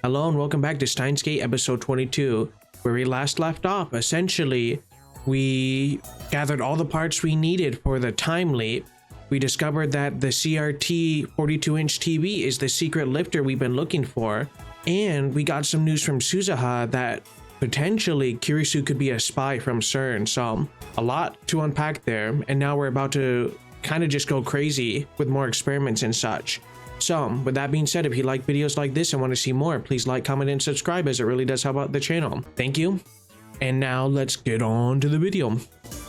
Hello and welcome back to Steinsgate episode 22, where we last left off. Essentially, we gathered all the parts we needed for the time leap. We discovered that the CRT 42-inch TV is the secret lifter we've been looking for, and we got some news from Suzuha that potentially Kirisu could be a spy from CERN. So a lot to unpack there, and now we're about to kind of just go crazy with more experiments and such. So with that being said, if you like videos like this and want to see more, please like, comment, and subscribe, as it really does help out the channel. Thank you. And now let's get on to the video.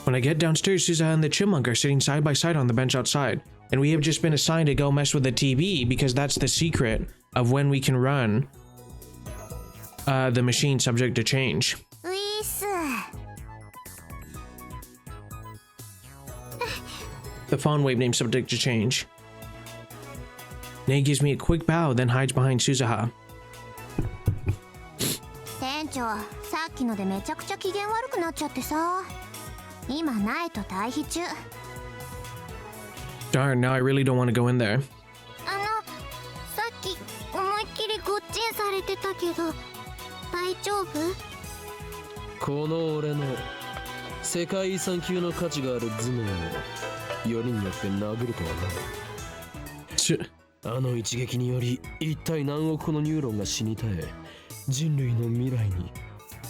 When I get downstairs, Suzuha and the chipmunk are sitting side by side on the bench outside, and we have just been assigned to go mess with the TV because that's the secret of when we can run the machine subject to change. The phone wave name subject to change. Nate gives me a quick bow, then hides behind Suzuha. Darn, now I really don't want to go in there. この俺の世界遺産級の価値がある頭脳をよりによって殴るとはな。あの一撃により一体何億個のニューロンが死に絶え、人類の未来に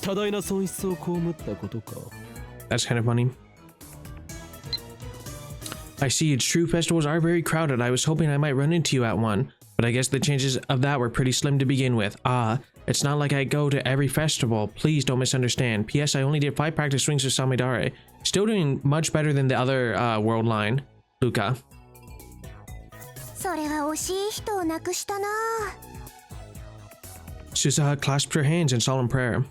多大な損失を被ったことか。That's kind of funny. I see, it's true, festivals are very crowded. I was hoping I might run into you at one, but I guess the chances of that were pretty slim to begin with. It's not like I go to every festival. Please don't misunderstand. P.S. I only did 5 practice swings with Samidare. Still doing much better than the other world line, Luca. Suzuha clasped her hands in solemn prayer.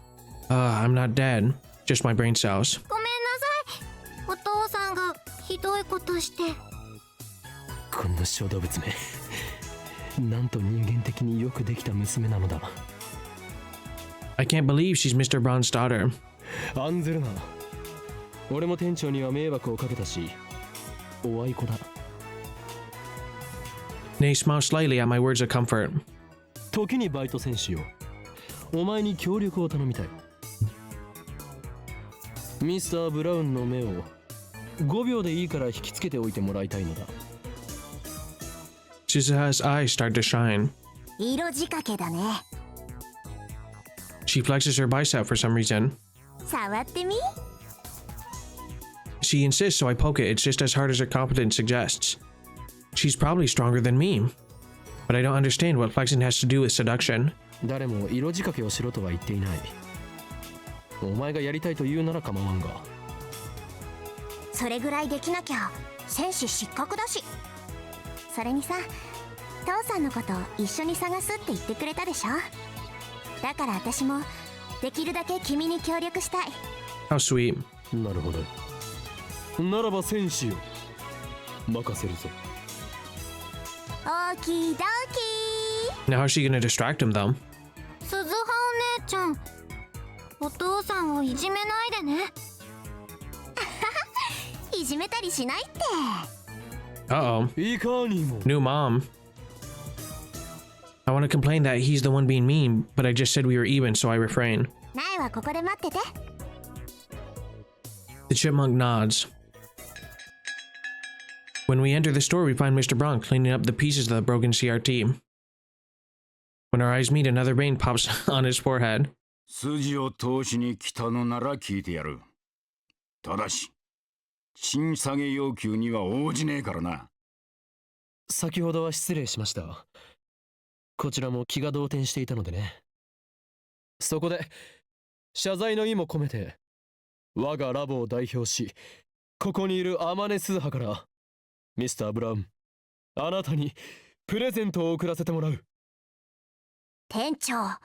I'm not dead, just my brain cells. こんな小動物め、なんと人間的によくできた娘なのだ。 I can't believe she's Mr. Braun's daughter. 案ずるな。俺も店長には迷惑をかけたし、おあいこだ。 Nay smiled slightly at my words of comfort. 時にバイト選手よ。お前に協力を頼みたい。ミスター・ブラウンの目を5秒でいいから引きつけておいてもらいたいのだ。 Suzuha's eyes start to shine. 色仕掛けだね。 She flexes her bicep for some reason. 触ってみ。 She insists, so I poke it. It's just as hard as her competence suggests. She's probably stronger than me. But I don't understand what flexing has to do with seduction. 誰も色仕掛けをしろとは言っていない。お前がやりたいと言うなら構わんが。それぐらいできなきゃ戦士失格だし。それにさ、父さんのこと一緒に探すって言ってくれたでしょ。だから私もできるだけ君に協力したい。 How sweet. なるほど。ならば戦士よ。任せるぞ。オーキードーキ Now how's she gonna distract him though? ー。鈴葉お姉ちゃん、お父さんをいじめないでね。いじめたりしないって。Uh-oh. いかにも。 New mom. I want to complain that he's the one being mean, but I just said we were even, so I refrain. 苗はここで待ってて。The chipmunk nods. When we enter the store, we find Mr. Braun cleaning up the pieces of the broken CRT. When our eyes meet, another vein pops on his forehead. 筋を通しに来たのなら聞いてやる。ただし、賃下げ要求には応じねえからな。先ほどは失礼しました。こちらも気が動転していたのでね。そこで謝罪の意も込めて我がラボを代表し、ここにいるアマネスーハからミスター・ブラウン、あなたにプレゼントを贈らせてもらう。店長、刮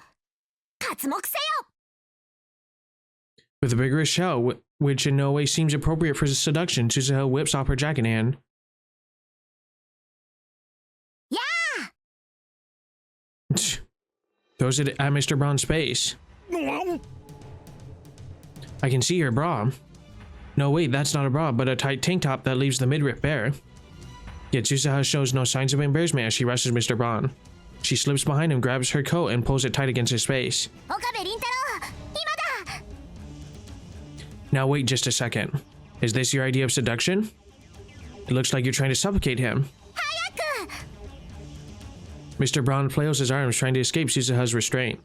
目せよ。 With a vigorous shout, which in no way seems appropriate for seduction, Suzuha whips off her jacket and... throws it at Mr. Braun's face. I can see her bra. No, wait, that's not a bra, but a tight tank top that leaves the midriff bare. Yet Suzuha shows no signs of embarrassment as she rushes Mr. Braun. She slips behind him, grabs her coat, and pulls it tight against his face. 岡部倫太郎今だ Now wait just a second. Is this your idea of seduction? It looks like you're trying to suffocate him. 早く Mr. Braun flails his arms, trying to escape Suzuha's restraint.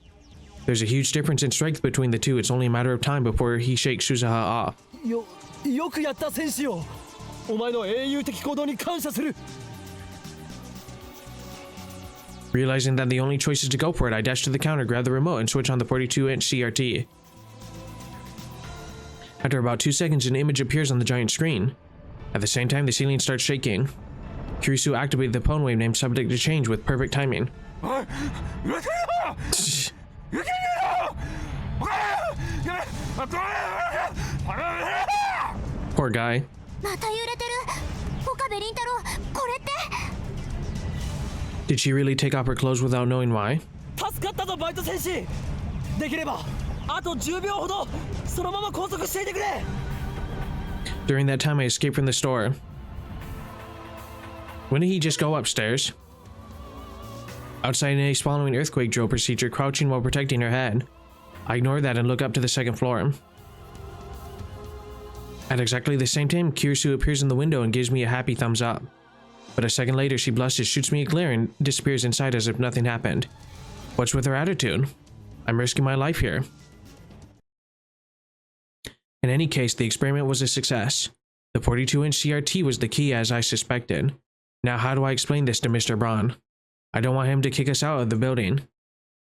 There's a huge difference in strength between the two. It's only a matter of time before he shakes Suzuha off. よくやった戦士よ。お前の英雄的行動に感謝する。 Realizing that the only choice is to go for it, I dash to the counter, grab the remote, and switch on the 42-inch CRT. After about 2 seconds, an image appears on the giant screen. At the same time, the ceiling starts shaking. Kirisu activated the phone wave named Subject to Change with perfect timing. Poor guy. また揺れてる岡部倫太郎これって Did she really take off her clothes without knowing why? 助かったぞバイト戦士。できればあと10秒ほどそのまま拘束していてくれ。 During that time, I escaped from the store. When did he just go upstairs? Outside an ace following earthquake drill procedure, crouching while protecting her head. I ignore that and look up to the second floor. At exactly the same time, Kirisu appears in the window and gives me a happy thumbs up. But a second later, she blushes, shoots me a glare, and disappears inside as if nothing happened. What's with her attitude? I'm risking my life here. In any case, the experiment was a success. The 42-inch CRT was the key, as I suspected. Now, how do I explain this to Mr. Braun? I don't want him to kick us out of the building.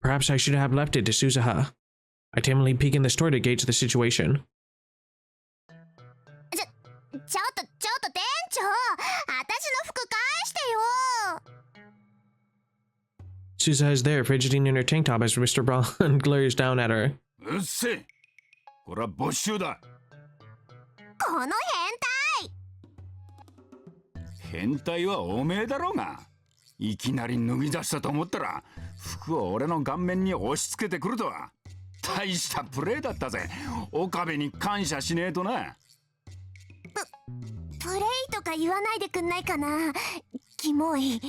Perhaps I should have left it to Suzuha. I timidly peek in the store to gauge the situation. ちょっと店長私の服返してよ Suzuha is there, fidgeting in her tank top as Mr. Braun glares down at her. うっせえ。これは没収だ。この変態変態はおめえだろうが。いきなり脱ぎ出したと思ったら服を俺の顔面に押し付けてくるとは。大したプレーだったぜ。岡部に感謝しねえとな。プレイとか言わないでくんないかなキモい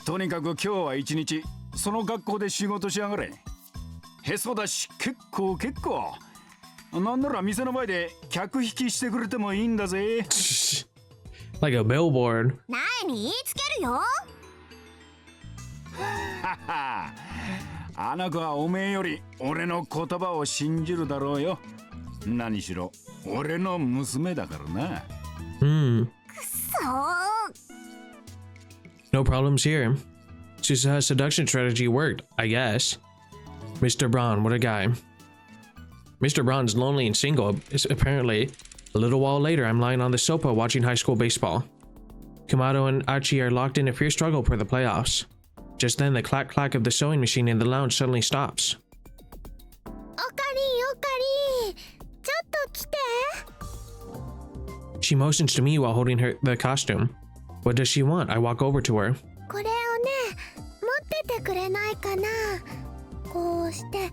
とにかく今日は一日その学校で仕事しやがれ。へそだし結構なんなら店の前で客引きしてくれてもいいんだぜ。Like a billboard. 何言いつけるよははあの子はおめえより俺の言葉を信じるだろうよ。何しろ俺の娘だからな。Hmm. そう No problems here. Suzuha's seduction strategy worked, I guess. Mr. Braun, what a guy. Mr. Braun's lonely and single, apparently. A little while later, I'm lying on the sofa watching high school baseball. Kamado and Achi are locked in a fierce struggle for the playoffs. Just then, the clack-clack of the sewing machine in the lounge suddenly stops. おかりちょっと来て She motions to me while holding the costume. What does she want? I walk over to her. これをね持っててくれないかなこうしてビロ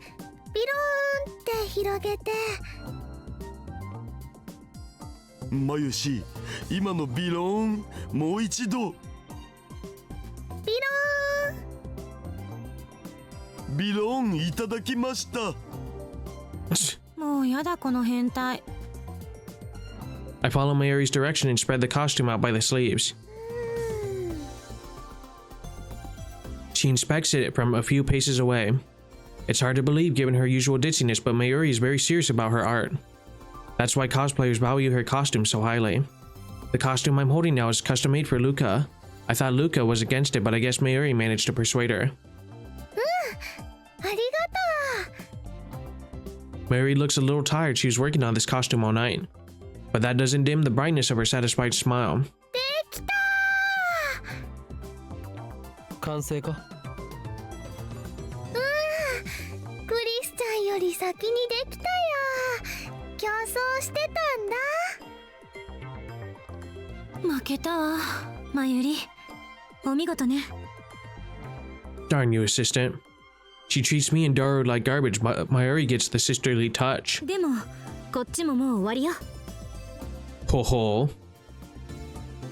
ーンって広げてまゆし、今のビローンもう一度。ビビローンいただきました。もうやだこの変態 I follow Mayuri's direction and spread the costume out by the sleeves. She inspects it from a few paces away. It's hard to believe given her usual ditziness, but Mayuri is very serious about her art. That's why cosplayers value her costume so highly. The costume I'm holding now is custom made for Luca. I thought Luca was against it, but I guess Mayuri managed to persuade her. ありがと Mayuri looks a little tired. She was working on this costume all night. But that doesn't dim the brightness of her satisfied smile. うできた完成か。クリスちゃんより先にできたよ競争してたんだ負けたわまゆりお見事ね Darn you, assistant. She treats me and Daru like garbage, but Mayuri gets the sisterly touch. でもこっちももう終わりよ Ho ho.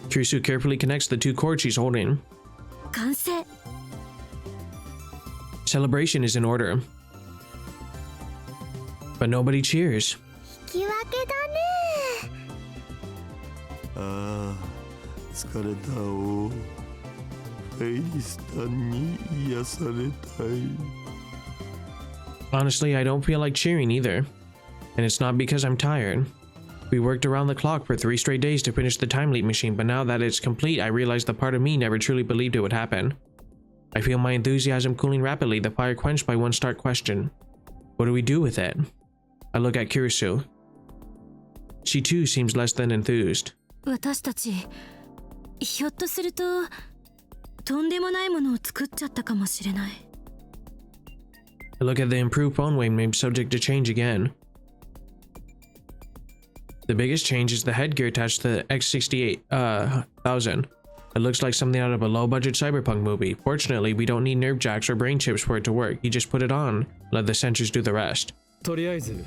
Kirisu carefully connects the two cords she's holding. 完成 Celebration is in order. But nobody cheers. 引き分けだね。ああ疲れたお。フェイスタンに癒されたい。 Honestly, I don't feel like cheering either. And it's not because I'm tired. We worked around the clock for 3 straight days to finish the time leap machine, but now that it's complete, I realize the part of me never truly believed it would happen. I feel my enthusiasm cooling rapidly, the fire quenched by one stark question. What do we do with it? I look at Kurisu. She too seems less than enthused. 私たちひょっとするととんでもないものを作っちゃったかもしれない。 I look at the improved phone wave named subject to change again. The biggest change is the headgear attached to the X68,000. It looks like something out of a low-budget cyberpunk movie. Fortunately, we don't need nerve jacks or brain chips for it to work. You just put it on, let the sensors do the rest. とりあえず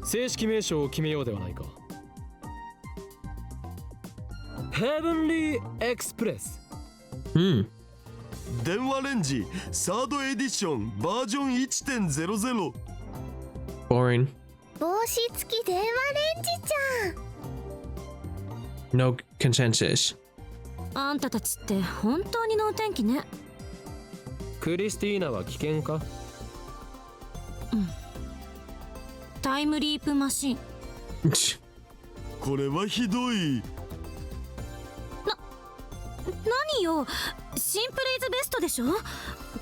正式名称を決めようではないか。ヘブンリーエクスプレス。電話レンジサードエディションバージョン 1.00。 Boring. 帽子付き電話レンジじゃん。 No consensus. あんたたちって本当に能天気ね。クリスティーナは危険か？タイムリープマシン。これはひどい。何よ、シンプルイズベストでしょ。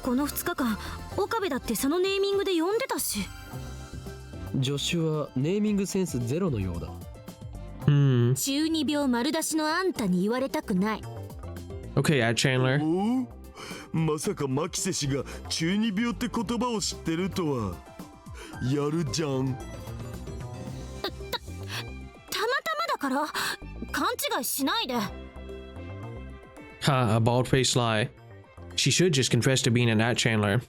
この2日間岡部だってそのネーミングで呼んでたし。助手はネーミングセンスゼロのようだ。中二病丸出しのあんたに言われたくない。 Okay, Chandler. おお、まさかマキセ氏が中二病って言葉を知ってるとは。やるじゃん。たまたまだから勘違いしないで。 Ha, a bald-faced lie. She should just confess to being an Chandler.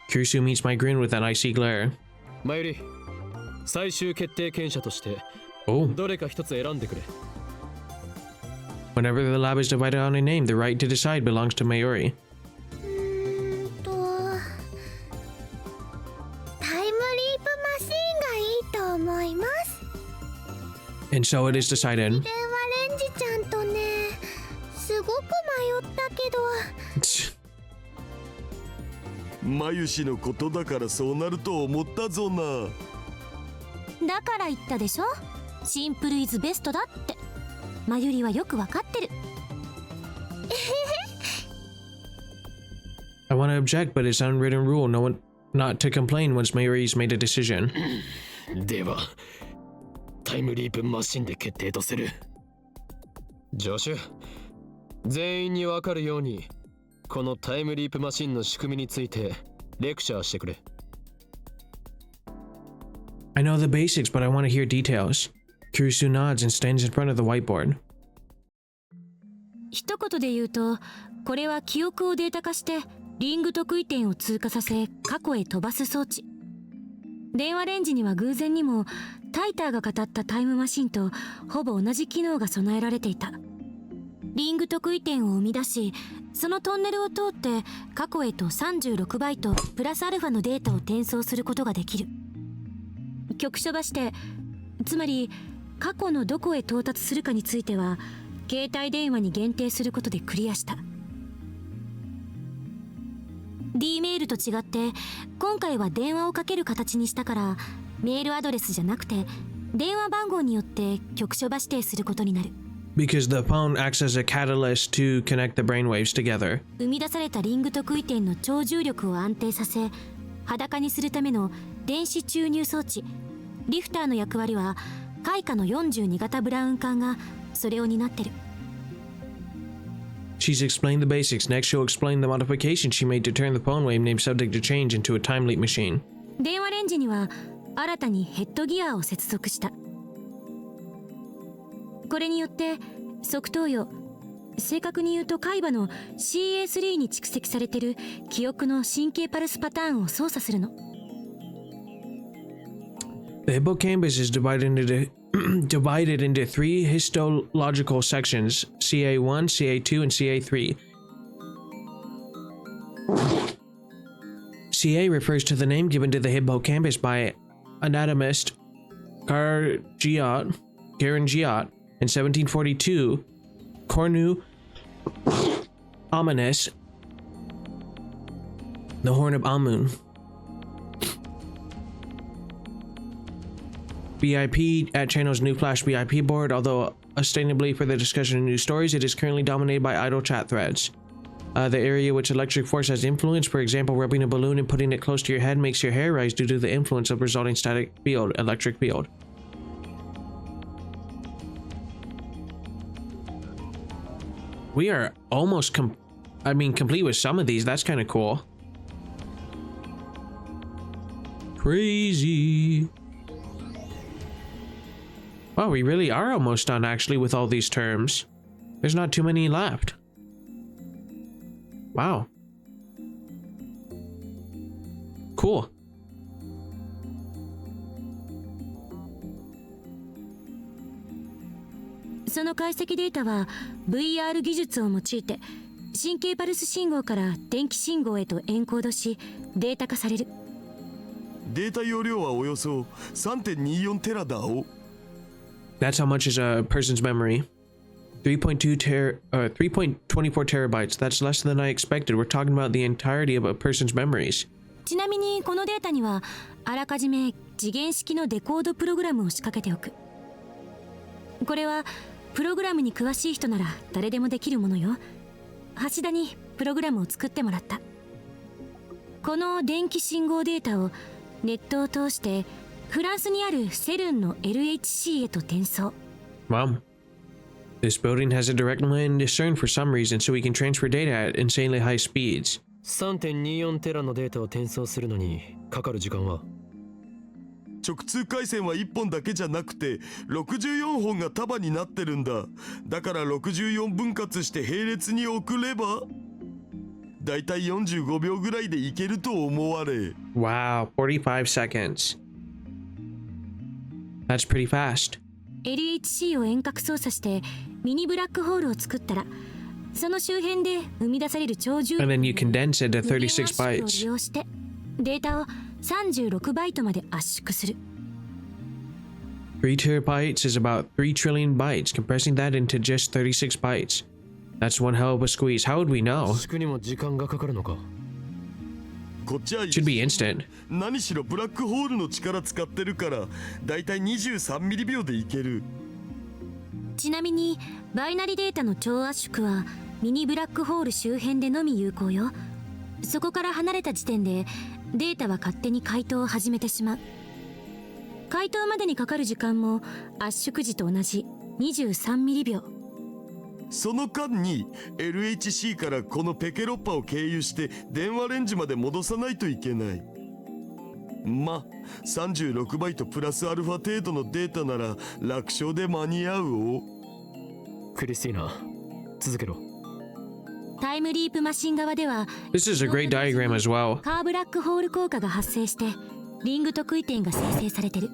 Kurisu meets my grin with an icy glare. マユリ、最終決定権者として Oh. どれか一つ選んでくれ。 Whenever the lab is divided on a name, the right to decide belongs to Mayuri. タイムリープマシンがいいと思います。 And so it is decided. 電話レンジちゃんとね、すごく迷ったけど。マユ氏のことだからそうなると思ったぞな。だから言ったでしょ、シンプルイズベストだって。マユリはよくわかってる。I want to object, but it's an unwritten rule no one not to complain once Mayuri's made a decision. ではタイムリープマシンで決定とする。助手、全員にわかるようにこのタイムリープマシンの仕組みについてレクチャーしてくれ。 I know the basics, but I want to hear details. Kurisu nods and stands in front of the whiteboard. 一言で言うと、これは記憶をデータ化してリング特異点を通過させ過去へ飛ばす装置。電話レンジには偶然にもタイターが語ったタイムマシンとほぼ同じ機能が備えられていた。リング特異点を生み出し、そのトンネルを通って過去へと36バイトプラスアルファのデータを転送することができる。局所場して、つまり過去のどこへ到達するかについては携帯電話に限定することでクリアした。 D メールと違って今回は電話をかける形にしたから、メールアドレスじゃなくて電話番号によって局所場指定することになる。 Because the phone acts as a catalyst to connect the brainwaves together. 生み出されたリング特異点の超重力を安定させ裸にするための電子注入装置リフターの役割は開花の42型ブラウン管がそれを担ってる。 She's explained the basics. Next, she'll explain the modification she made to turn the phone wave named subject to change into a time leap machine. 電話レンジには新たにヘッドギアを接続した。これによって側頭葉、正確に言うと海馬の CA3 に蓄積されている記憶の神経パルスパターンを操作するの。 The hippocampus is divided into 3 histological sections: CA1, CA2, and CA3. CA refers to the name given to the hippocampus by anatomist Garangiot in 1742. Cornu ominous, the horn of Amun. BIP at channel's new Flash BIP board, although ostensibly for the discussion of new stories, it is currently dominated by idle chat threads. The area which electric force has influence, for example, rubbing a balloon and putting it close to your head makes your hair rise due to the influence of resulting static field, electric field. We are almost complete with some of these. That's kind of cool. Crazy. Wow, we really are almost done actually with all these terms. There's not too many left. Wow. Cool.その解析データは VR 技術を用いて神経パルス信号から電気信号へとエンコードしデータ化される。データ容量はおよそ 3.24 テラだお。That's how much is a person's memory. 3.24 terabytes. That's less than I expected. We're talking about the entirety of a person's memories. ちなみにこのデータにはあらかじめ次元式のデコードプログラムを仕掛けておく。これはプログラムに詳しい人なら誰でもできるものよ。橋田にプログラムを作ってもらった。この電気信号データをネットを通してフランスにあるセルンの LHC へと転送。Wow. This building has a direct line to CERN for some reason, so we can transfer data at insanely high speeds. 3.24 テラのデータを転送するのにかかる時間は？直通回線は1本だけじゃなくて64本が束になってるんだ。だから64分割して並列に送ればだいたい45秒ぐらいでいけると思われ。Wow, 45 seconds. That's pretty fast. LHC を遠隔操作してミニブラックホールを作ったらその周辺で生み出される超重 And then you condense it to 36 を bytes. 利用してデータを36バイトまで圧縮する。3 terabytes is about 3 trillion bytes. Compressing that into just 36 bytes. That's one hell of a squeeze. How would we know? 圧縮にも時間がかかるのか？こっちは Should be instant. 何しろブラックホールの力使ってるからだいたい23ミリ秒でいける。ちなみにバイナリデータの超圧縮はミニブラックホール周辺でのみ有効よ。そこから離れた時点でデータは勝手に解凍を始めてしまう。解凍までにかかる時間も圧縮時と同じ23ミリ秒。その間に LHC からこのペケロッパを経由して電話レンジまで戻さないといけない。ま、36バイトプラスアルファ程度のデータなら楽勝で間に合うお。クリスティーナ、続けろ。タイムリープマシン側では This is a great diagram as well. カーブラックホール効果が発生してリング特異点が生成されてる。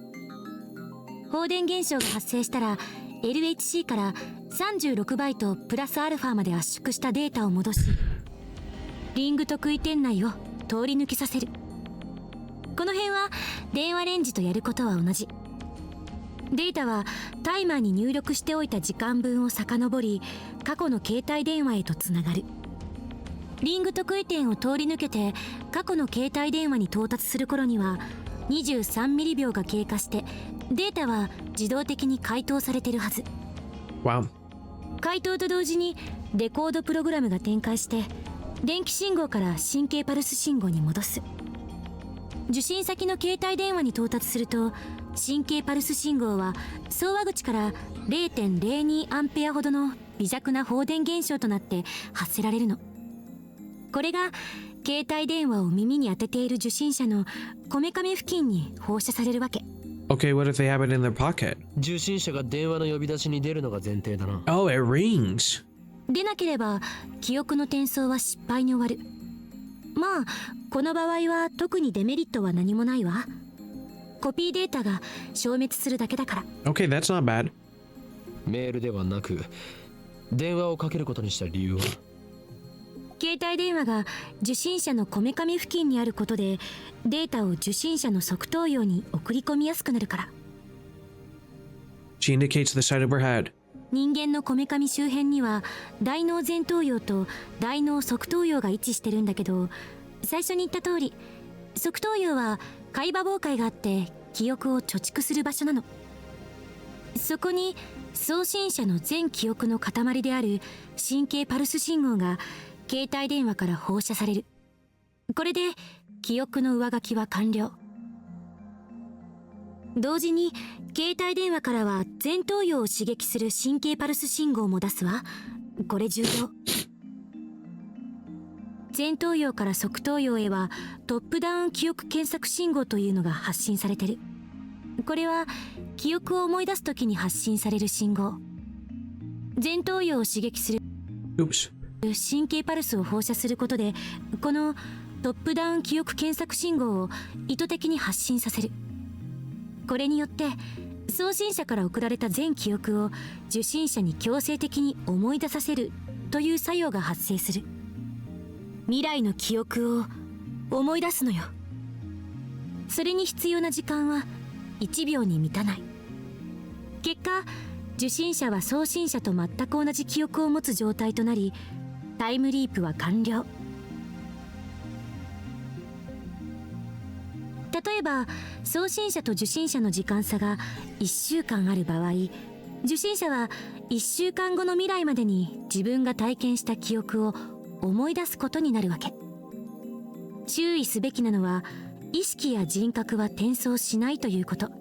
放電現象が発生したら LHC から36バイトプラスアルファまで圧縮したデータを戻しリング特異点内を通り抜けさせる。この辺は電話レンジとやることは同じ。データはタイマーに入力しておいた時間分を遡り過去の携帯電話へとつながる。リング特異点を通り抜けて過去の携帯電話に到達する頃には23ミリ秒が経過してデータは自動的に解凍されてるはず。 Wow. 解凍と同時にデコードプログラムが展開して電気信号から神経パルス信号に戻す。受信先の携帯電話に到達すると神経パルス信号は送話口から 0.02 アンペアほどの微弱な放電現象となって発せられるの。これが携帯電話を耳に当てている受信者のこめかみ付近に放射されるわけ。 Okay, what if they have it in their pocket? 受信者が電話の呼び出しに出るのが前提だな。 Oh, it rings. でなければ記憶の転送は失敗に終わる。まあこの場合は特にデメリットは何もないわ。コピーデータが消滅するだけだから。 Okay, that's not bad. メールではなく電話をかけることにした理由は？携帯電話が受信者のこめかみ付近にあることでデータを受信者の側頭葉に送り込みやすくなるから。 She indicates the side of her head. 人間のこめかみ周辺には大脳前頭葉と大脳側頭葉が位置してるんだけど、最初に言った通り側頭葉は海馬傍回があって記憶を貯蓄する場所なの。そこに送信者の全記憶の塊である神経パルス信号が携帯電話から放射される。これで記憶の上書きは完了。同時に携帯電話からは前頭葉を刺激する神経パルス信号も出すわ。これ重要。前頭葉から側頭葉へはトップダウン記憶検索信号というのが発信されてる。これは記憶を思い出す時に発信される信号。前頭葉を刺激する Oops. 神経パルスを放射することで、このトップダウン記憶検索信号を意図的に発信させる。これによって送信者から送られた全記憶を受信者に強制的に思い出させるという作用が発生する。未来の記憶を思い出すのよ。それに必要な時間は1秒に満たない。結果受信者は送信者と全く同じ記憶を持つ状態となり、タイムリープは完了。例えば送信者と受信者の時間差が1週間ある場合、受信者は1週間後の未来までに自分が体験した記憶を思い出すことになるわけ。注意すべきなのは意識や人格は転送しないということ。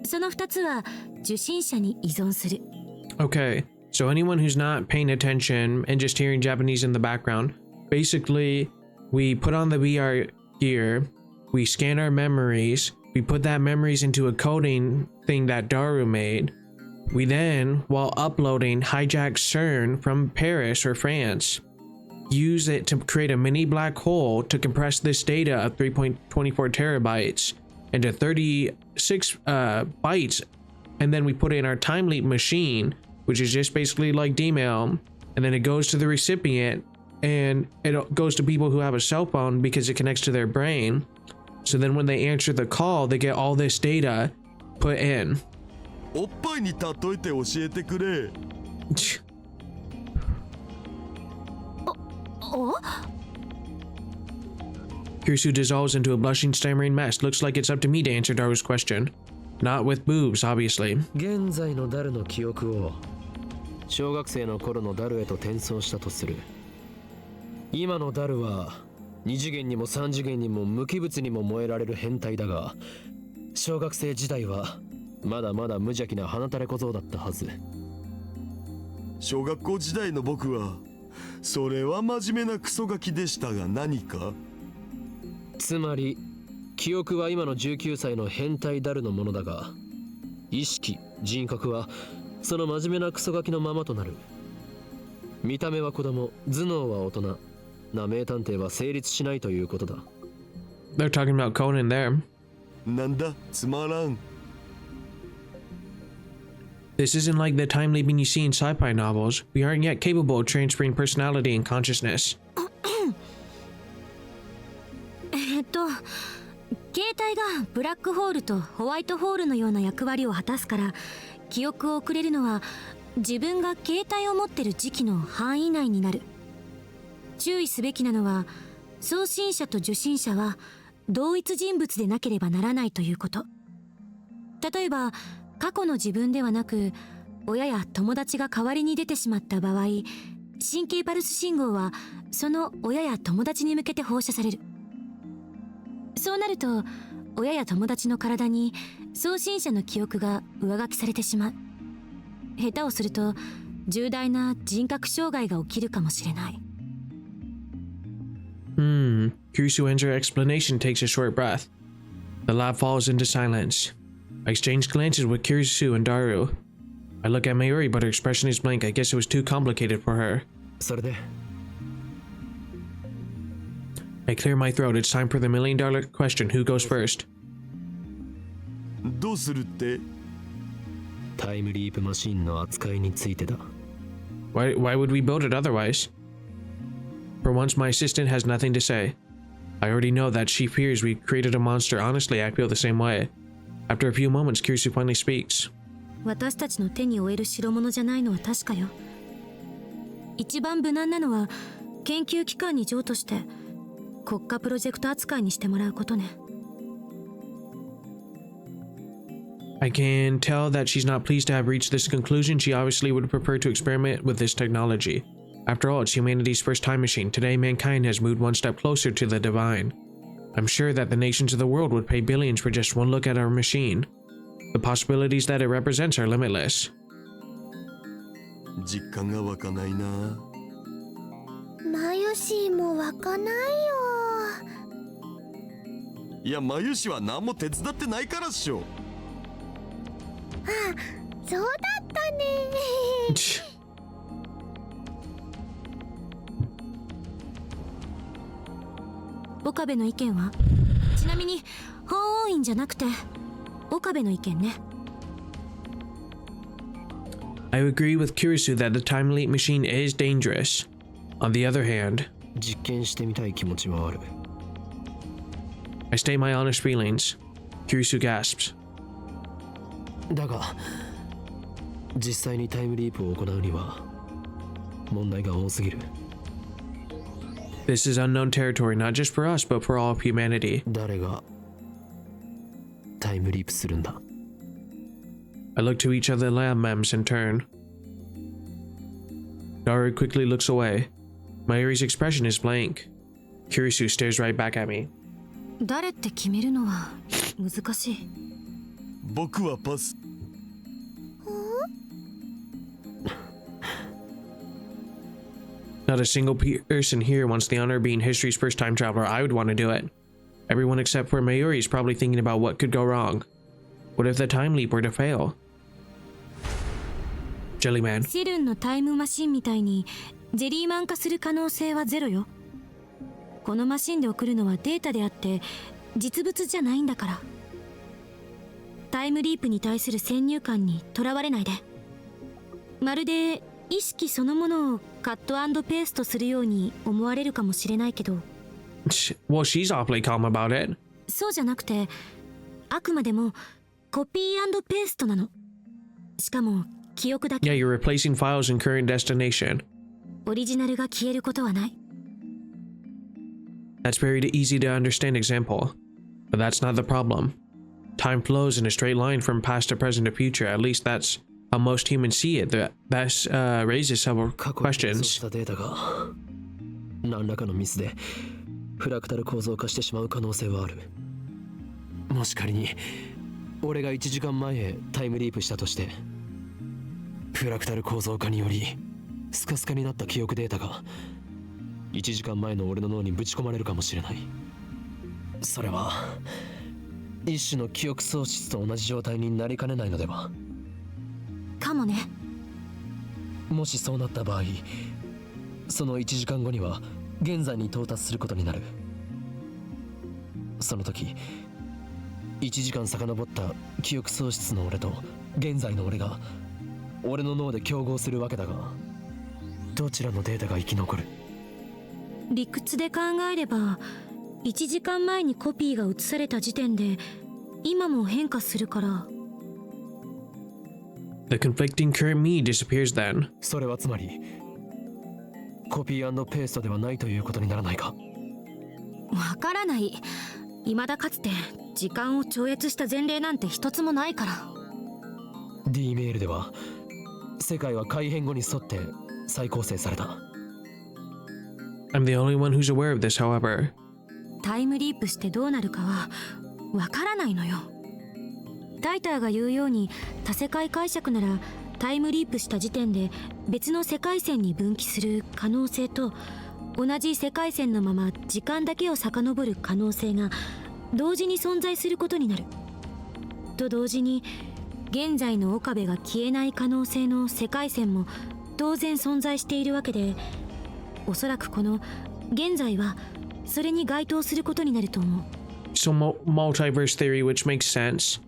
その2つは受信者に依存する。 Okay, so anyone who's not paying attention and just hearing Japanese in the background, basically, we put on the VR gear, we scan our memories, we put that memories into a coding thing that Daru made. We then, while uploading, hijack CERN from Paris or France, use it to create a mini black hole to compress this data of 3.24 terabytes into 36 bytes, and then we put it in our time leap machine, which is just basically like Dmail, and then it goes to the recipient, and it goes to people who have a cell phone because it connects to their brain. So then when they answer the call, they get all this data put in. おっぱいに例えて教えてくれ。おKirsu dissolves into a blushing, stammering mess. Looks like it's up to me to answer Daru's question. Not with boobs, obviously. 現在のダルの記憶を小学生の頃のダルへと転送したとする。今のダルは2次元にも3次元にも無機物にも燃えられる変態だが、小学生時代はまだまだ無邪気な鼻垂れ小僧だったはず。小学校時代の僕はそれは真面目なクソガキでしたが何か。つまり記憶は今の19歳の変態ダルのものだが、意識人格はその真面目なクソガキのままとなる。見た目は子供、頭脳は大人な名探偵は成立しないということだ。 They're talking about Conan there. なんだつまらん。 This isn't like the time leaping you see in sci-fi novels. We aren't yet capable of transferring personality and consciousness. 携帯がブラックホールとホワイトホールのような役割を果たすから、記憶を送れるのは自分が携帯を持ってる時期の範囲内になる。注意すべきなのは送信者と受信者は同一人物でなければならないということ。例えば過去の自分ではなく親や友達が代わりに出てしまった場合、神経パルス信号はその親や友達に向けて放射される。そうなると親や友達の体に送信者の記憶が上書きされてしまう。下手をすると重大な人格障害が起きるかもしれない。Kirsu ends her explanation, takes a short breath. The lab falls into silence. I exchange glances with Kirsu and Daru. I look at Mayuri, but her expression is blank. I guess it was too complicated for her. それで I clear my throat. It's time for the $1 million question. Who goes first? どうするって。タイムリープマシンの扱いについてだ。Why would we build it otherwise? For once, my assistant has nothing to say. I already know that she fears we created a monster. Honestly, I feel the same way. After a few moments, Kirisu finally speaks. 私たちの手に負える代物じゃないのは確かよ。一番無難なのは研究機関に譲渡して国家プロジェクト扱いにしてもらうことね。I can tell that she's not pleased to have reached this conclusion. She obviously would prefer to experiment with this technology. After all, it's humanity's first time machine. Today, mankind has moved one step closer to the divine. I'm sure that the nations of the world would pay billions for just one look at our machine. The possibilities that it represents are limitless. 実感が湧かないな。マユシーも湧かないよ。いや、マユシは何も手伝ってないからっしょ。あ、そうだったね。岡部の意見は？ちなみに法王院じゃなくて岡部の意見ね。I agree with Kirisu that the time leap machine is dangerous. On the other hand, 実験してみたい気持ちはある。 I state my honest feelings. Kirisu gasps. だが実際にタイムリープを行うには問題が多すぎる。 This is unknown territory, not just for us, but for all of humanity. 誰がタイムリープするんだ？ I look to each of the lab mems in turn. Daru quickly looks away. Mayuri's expression is blank. Kirisu stares right back at me. 誰って決めるのは難しい。僕はパス。Not a single person here wants the honor of being history's first time traveler. I would want to do it. Everyone except for Mayuri is probably thinking about what could go wrong. What if the time leap were to fail? Jellyman. シルンのタイムマシンみたいにジェリーマン化する可能性はゼロよ。このマシンで送るのはデータであって実物じゃないんだから。タイムリープに対する先入観にとらわれないで。まるで意識そのものをカット&ペーストするように思われるかもしれないけど。Well, she's awfully calm about it. そうじゃなくて、あくまでもコピー&ペーストなの。しかも記憶だけ。Yeah, you're replacing files in current destination. オリジナルが消えることはない。That's very easy to understand example. But that's not the problem. Time flows in a straight line from past to present to future. At least that's how most humans see it. That raises several 過去に予想し questions. たデータが何らかのミスでフラクタル構造化してしまう可能性はある。もし仮に俺が1時間前へタイムリープしたとして、フラクタル構造化によりスカスカになった記憶データが1時間前の俺の脳にぶち込まれるかもしれない。それは一種の記憶喪失と同じ状態になりかねないのでは。かもね。もしそうなった場合、その1時間後には現在に到達することになる。その時1時間遡った記憶喪失の俺と現在の俺が俺の脳で競合するわけだが、どちらのデータが生き残る？理屈で考えれば1時間前にコピーが移された時点で今も変化するから。 The conflicting current me disappears then. それはつまりコピー&ペーストではないということにならないか？わからない。未だかつて時間を超越した前例なんて一つもないから。 D メールでは世界は改変後に沿って再構成された。 I'm the only one who's aware of this, however. タイムリープしてどうなるかはわからないのよ。タイターが言うように多世界解釈ならタイムリープした時点で別の世界線に分岐する可能性と同じ世界線のまま時間だけを遡る可能性が同時に存在することになる。と同時に現在の岡部が消えない可能性の世界線も当然存在しているわけで、おそらくこの現在はそれに該当することになると思う。 So multiverse theory, which makes sense.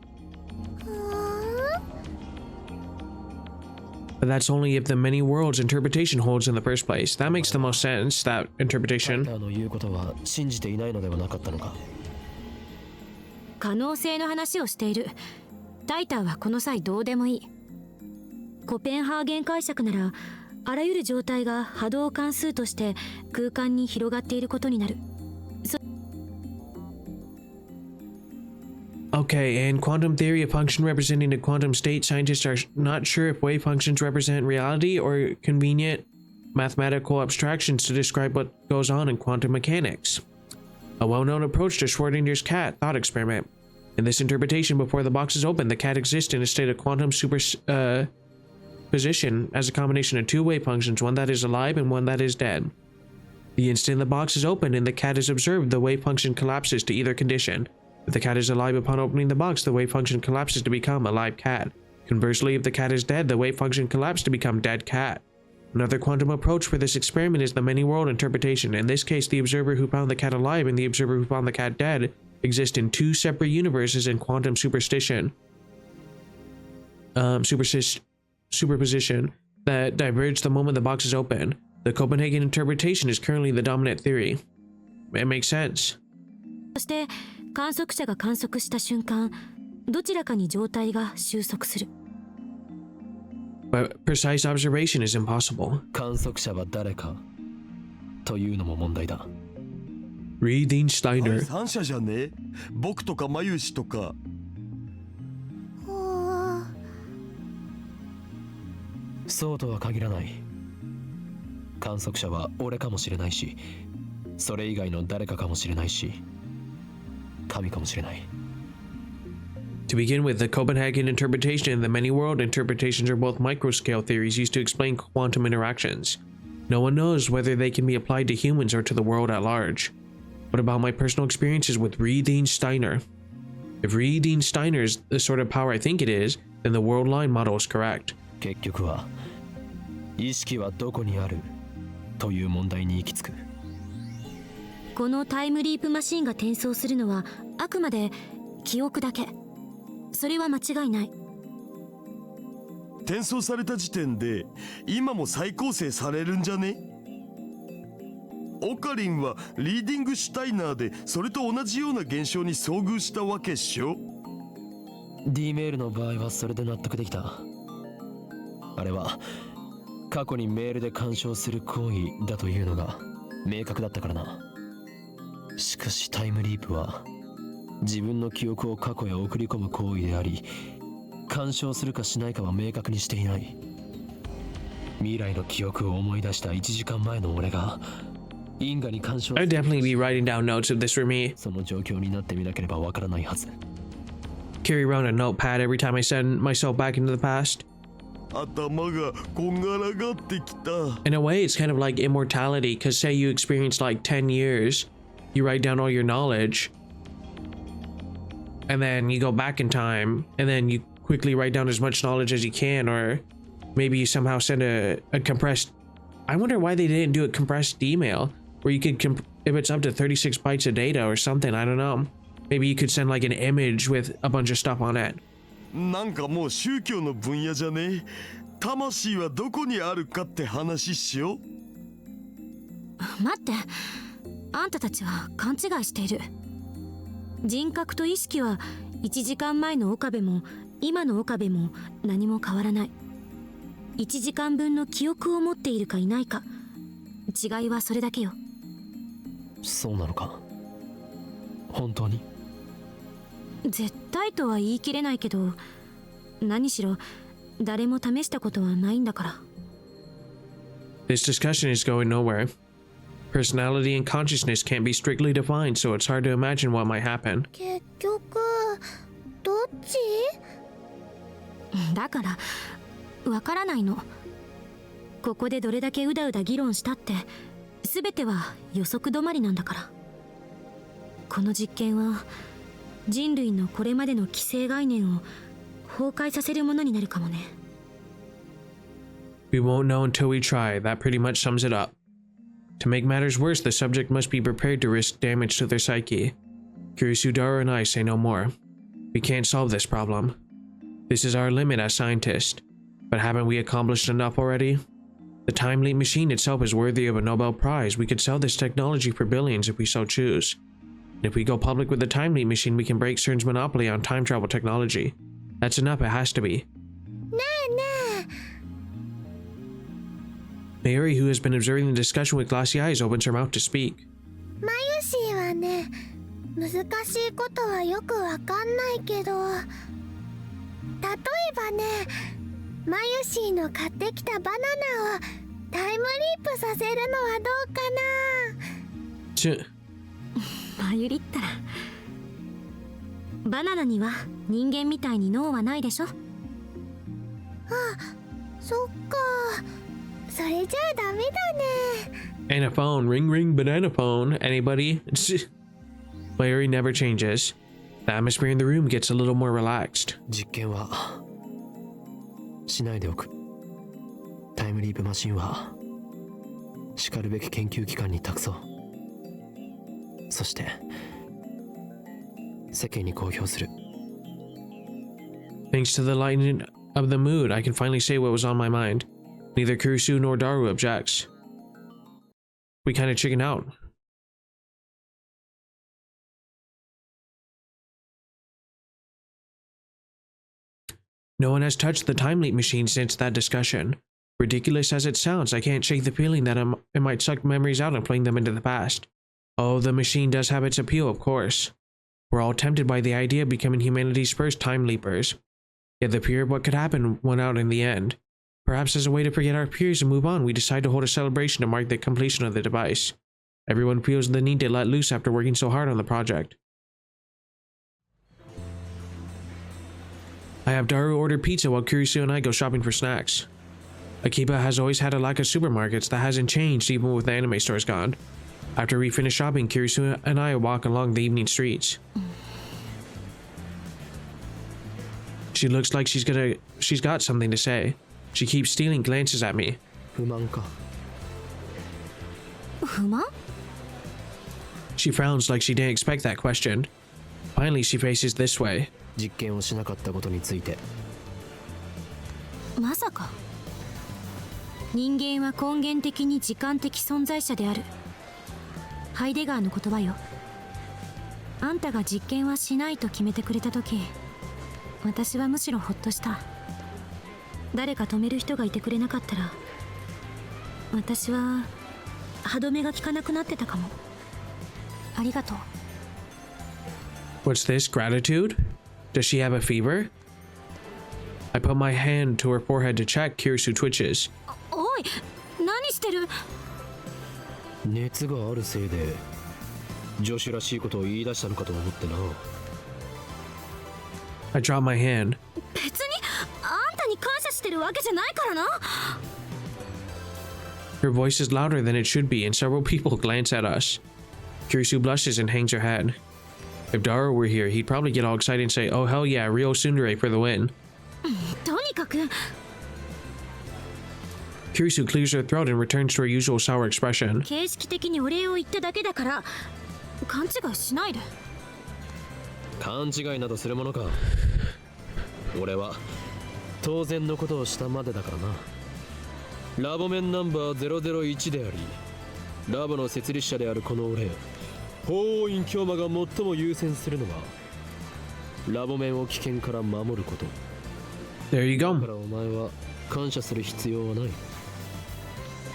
But that's only if the many worlds interpretation holds in the first place. That makes the most sense, that タイ interpretation. ターの言うことは信じていないのではなかったのか。可能性の話をしている。タイターはこの際どうでもいい。コペンハーゲン解釈ならあらゆる状態が波動関数として空間に広がっていることになる。Okay, in quantum theory, a function representing a quantum state, scientists are not sure if wave functions represent reality or convenient mathematical abstractions to describe what goes on in quantum mechanics. A well-known approach to Schrödinger's cat thought experiment. In this interpretation, before the box is open, the cat exists in a state of quantum superposition as a combination of two wave functions, one that is alive and one that is dead. The instant the box is opened and the cat is observed, the wave function collapses to either condition. If the cat is alive upon opening the box, the wave function collapses to become a live cat. Conversely, if the cat is dead, the wave function collapses to become dead cat. Another quantum approach for this experiment is the many-world interpretation. In this case, the observer who found the cat alive and the observer who found the cat dead exist in two separate universes in quantum superposition that diverge the moment the box is open. The Copenhagen interpretation is currently the dominant theory. It makes sense. そして観測者が観測した瞬間、どちらかに状態が収束する。But precise observation is impossible. 観測者は誰かというのも問題だ。Reading Steiner. 三者じゃねえ。僕とかマユシとか。そうとは限らない。観測者は俺かもしれないし、それ以外の誰かかもしれないし、神かもしれない。To begin with, the Copenhagen interpretation and the many-world interpretations are both microscale theories used to explain quantum interactions. No one knows whether they can be applied to humans or to the world at large. What about my personal experiences with reading Steiner? If reading Steiner is the sort of power I think it is, then the world line model is correct. 結局は意識はどこにあるという問題に行き着く。このタイムリープマシンが転送するのはあくまで記憶だけ。それは間違いない。転送された時点で今も再構成されるんじゃね？オカリンはリーディングシュタイナーでそれと同じような現象に遭遇したわけっしょ。 D メールの場合はそれで納得できた。あれは過去にメールで干渉する行為だというのが明確だったからな。しかしタイムリープは自分の記憶を過去へ送り込む行為であり、干渉するかしないかは明確にしていない。未来の記憶を思い出した1時間前の俺が因果に干渉 I'd definitely be writing down notes of this for me. その状況になってみなければわからないはず。 Carry around a notepad every time I send myself back into the past. 頭がこんがらがってきた。 In a way, it's kind of like immortality, because say you experienced like 10 years, you write down all your knowledge, and then you go back in time, and then you quickly write down as much knowledge as you can, or maybe you somehow send a compressed... I wonder why they didn't do a compressed email, where you could, if it's up to 36 bytes of data or something, I don't know. Maybe you could send like an image with a bunch of stuff on it. なんかもう宗教の分野じゃね。魂はどこにあるかって話しよう。待って、あんたたちは勘違いしている。人格と意識は1時間前の岡部も今の岡部も何も変わらない。1時間分の記憶を持っているかいないか、違いはそれだけよ。そうなのか。本当に？絶対とは言い切れないけど、何しろ誰も試したことはないんだから。 This discussion is going nowhere. Personality and consciousness can't be strictly defined, so it's hard to imagine what might happen. 結局どっち？だからわからないの。ここでどれだけうだうだ議論したって全ては予測止まりなんだから。この実験は人類のこれまでの既成概念を崩壊させるものになるかもね。 We won't know until we try. That pretty much sums it up. To make matters worse, the subject must be prepared to risk damage to their psyche. Kirisudara and I say no more. We can't solve this problem. This is our limit as scientists. But haven't we accomplished enough already? The time leap machine itself is worthy of a Nobel Prize. We could sell this technology for billions if we so choose. And if we go public with the time leap machine, we can break CERN's monopoly on time travel technology. That's enough, it has to be. Mayuri, who has been observing the discussion with glassy eyes, opens her mouth to speak. マユシーはね、難しいことはよくわかんないけど、例えばね、マユシーの買ってきたバナナをタイムリープさせるのはどうかな。マユリったら、バナナには人間みたいに脳はないでしょ。あ、そっか。それじゃあダメだね。And a phone, ring ring banana phone. Anybody? Mayuri never changes. The atmosphere in the room gets a little more relaxed. 実験はしないでおく。タイムリープマシンはしかるべき研究機関に託そう。そして世間に公表する。 Thanks to the lightening of the mood, I can finally say what was on my mind. Neither Kurisu nor Daru objects. We kind of chicken out. No one has touched the time leap machine since that discussion. Ridiculous as it sounds, I can't shake the feeling that it might suck memories out and playing them into the past. Oh, the machine does have its appeal, of course. We're all tempted by the idea of becoming humanity's first time leapers. Yet the fear of what could happen won out in the end. Perhaps as a way to forget our fears and move on, we decide to hold a celebration to mark the completion of the device. Everyone feels the need to let loose after working so hard on the project. I have Daru order pizza while Kurisu and I go shopping for snacks. Akiba has always had a lack of supermarkets that hasn't changed even with the anime stores gone. After we finish shopping, Kurisu and I walk along the evening streets. She looks like she's got something to say. She keeps stealing glances at me. 不満か。不満？ She frowns like she didn't expect that question. Finally, she faces this way. 実験をしなかったことについて。まさか。人間は根源的に時間的存在者である。ハイデガーの言葉よ。あんたが実験はしないと決めてくれた時、私はむしろほっとした。誰か止める人がいてくれなかったら、私は歯止めが効かなくなってたかも。ありがとう。What's this? Gratitude? Does she have a fever? I put my hand to her forehead to check. Kurisu twitches. おい、何してる？熱があるせいで女子らしいことを言い出したのかと思ってな。I drop my hand. 別にあんたに感謝してるわけじゃないからな。Her voice is louder than it should be, and several people glance at us. Kurisu blushes and hangs her head. If Daru were here, he'd probably get all excited and say, "Oh hell yeah, Rio Tsundere for the win." とにかく。Kurisu clears her throat and returns to her usual sour expression. 形式的にお礼を言っただけだから勘違いしないで。勘違いなどするものか。俺は当然のことをしたまでだからな。ラボ面ナンバー001であり、ラボの設立者であるこの俺、法王院京馬が最も優先するのはラボ面を危険から守ること。 There you だか go. らお前は感謝する必要はない。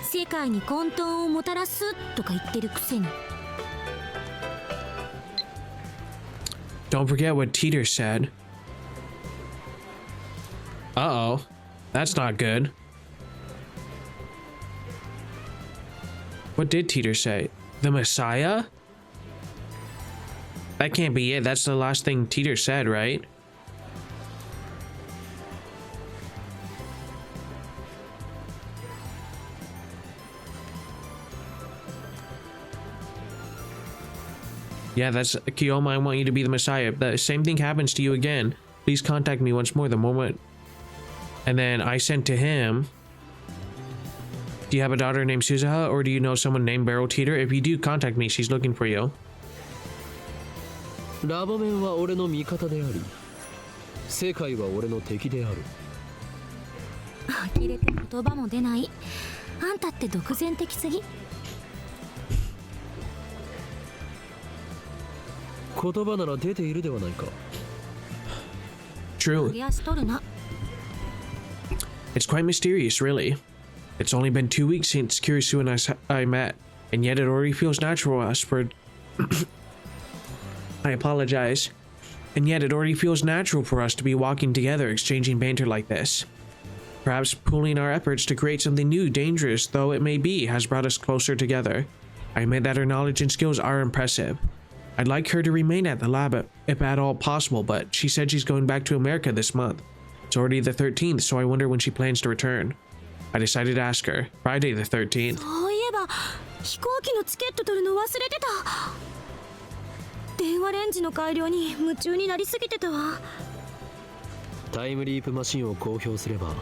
世界に混沌をもたらすとか言ってるくせに。Don't forget what Teeter said. Uh-oh. That's not good. What did Teeter say? The Messiah? That can't be it. That's the last thing Teeter said, right? Yeah, that's Kiyoma. I want you to be the Messiah. The same thing happens to you again. Please contact me once more the moment. And then I sent to him, do you have a daughter named Suzaha, or do you know someone named Beryl Teeter? If you do, contact me. She's looking for you. ラボ面は俺の味方であり、世界は俺の敵である。呆れて言葉も出ない。あんたって独善的すぎ。言葉なら出ているではないか。 True. リアしとるな。 It's quite mysterious, really. It's only been 2 weeks since Kirisu and I met, and yet it already feels natural us for... I apologize. And yet it already feels natural for us to be walking together, exchanging banter like this. Perhaps pooling our efforts to create something new, dangerous though it may be, has brought us closer together. I admit that her knowledge and skills are impressive. I'd like her to remain at the lab if at all possible, but she said she's going back to America this month. It's already the 13th, so I wonder when she plans to return. I decided to ask her. Friday the 13th. そういえば飛行機のチケット取るの忘れてた。電話レンジの改良に夢中になりすぎてたわ。タイムリープマシンを公表すれば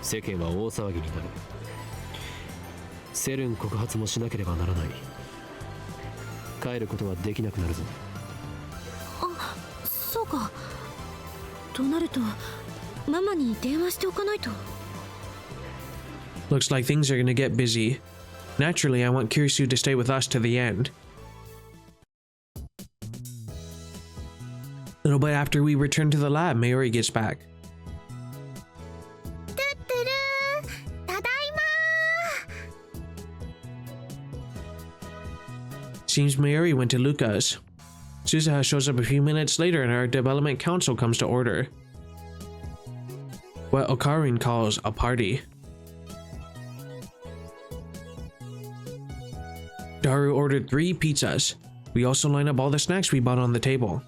世間は大騒ぎになる。セルン告発もしなければならない。帰ることはできなくなるぞ。あ、そうか。となるとママに電話しておかないと。 Looks like things are gonna get busy. Naturally, I want Kirisu to stay with us to the end. A little bit after we return to the lab, Mayuri gets back. トゥットゥルー、ただいま。 Seems Mayuri went to Luca's. Suzuha shows up a few minutes later and our development council comes to order. What Okarin calls a party. Daru ordered 3 pizzas. We also line up all the snacks we bought on the table.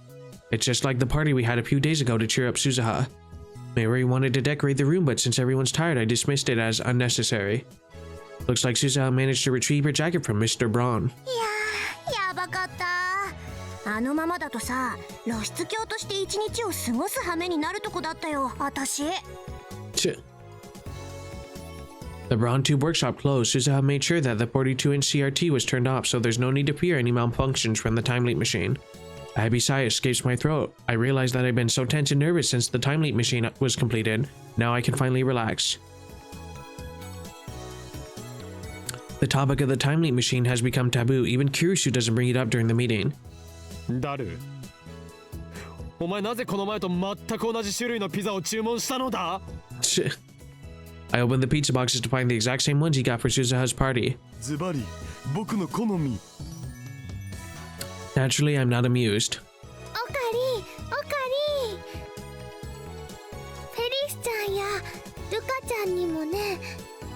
It's just like the party we had a few days ago to cheer up Suzuha. Mayuri wanted to decorate the room, but since everyone's tired, I dismissed it as unnecessary. Looks like Suzuha managed to retrieve her jacket from Mr. Braun. いや、やばかった。あのままだとさ、露出狂として一日を過ごす羽目になるとこだったよ、私。Ch. The Braun Tube workshop closed. Suzuha made sure that the 42-inch CRT was turned off, so there's no need to fear any malfunctions from the time leap machine. A heavy sigh escapes my throat. I realized that I've been so tense and nervous since the time leap machine was completed. Now I can finally relax. The topic of the time leap machine has become taboo. Even Kirisu doesn't bring it up during the meeting. ダル、お前なぜこの前と全く同じ種類のピザを注文したのだ？ I opened the pizza boxes to find the exact same ones he got for Suzuha's party. ズバリ僕の好み。 Naturally, I'm not amused. おかり、おかり。フェリスちゃんやルカちゃんにもね、